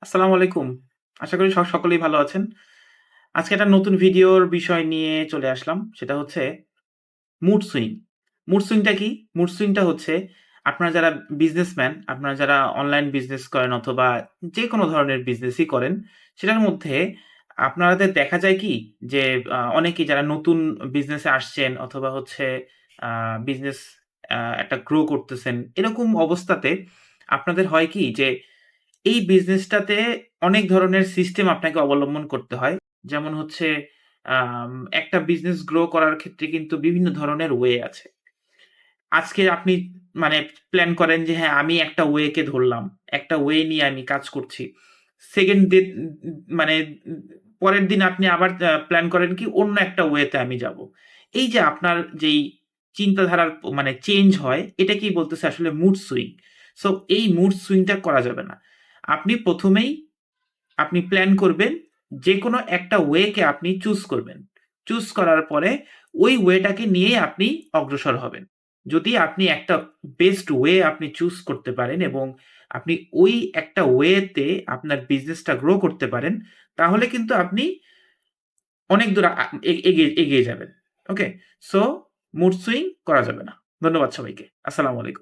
আসসালামু আলাইকুম। আশা করি সকলেই ভালো আছেন। আজকে একটা নতুন ভিডিওর বিষয় নিয়ে চলে আসলাম। সেটা হচ্ছে মুড সুইং। মুড সুইংটা কি? মুড সুইংটা হচ্ছে আপনারা যারা বিজনেসম্যান, আপনারা যারা অনলাইন বিজনেস করেন অথবা যেকোনো ধরনের বিজনেসই করেন, সেটার মধ্যে আপনাদের দেখা যায় কি যে অনেকেই যারা নতুন বিজনেসে আসছেন অথবা হচ্ছে আ বিজনেস একটা গ্রো করতেছেন, এরকম অবস্থাতে আপনাদের হয় কি যে এই বিজনেসটাতে অনেক ধরনের সিস্টেম আপনাকে অবলম্বন করতে হয়। যেমন হচ্ছে আম একটা বিজনেস গ্রো করার ক্ষেত্রে কিন্তু বিভিন্ন ধরনের ওয়ে আছে। আজকে আপনি মানে প্ল্যান করেন যে হ্যাঁ, আমি একটা ওয়ে কে ধরলাম। একটা ওয়ে নিয়ে আমি কাজ করছি। সেকেন্ড দিন মানে পরের দিন আপনি আবার প্ল্যান করেন কি অন্য একটা ওয়ে তে আমি যাবো। এই যে আপনার যেই চিন্তাধারার মানে চেঞ্জ হয়, এটাকেই বলতেছে আসলে মুড সুইং। সো এই মুড সুইং টা করা যাবে না। আপনি ১ম এই আপনি প্ল্যান করবেন, যেকোনো একটা ওয়ে কে আপনি চুজ করবেন। চুজ করার পরে ওই ওয়েটাকে নিয়েই আপনি অগ্রসর হবেন। যদি আপনি একটা বেস্ট ওয়ে আপনি চুজ করতে পারেন এবং আপনি ওই একটা ওয়েতে আপনার বিজনেসটা গ্রো করতে পারেন, তাহলে কিন্তু আপনি অনেক দূর আ এ এগিয়ে এগিয়ে যাবেন। ওকে? সো মুড সুইং করা যাবে না। ধন্যবাদ সবাইকে। আসসালামু আলাইকুম।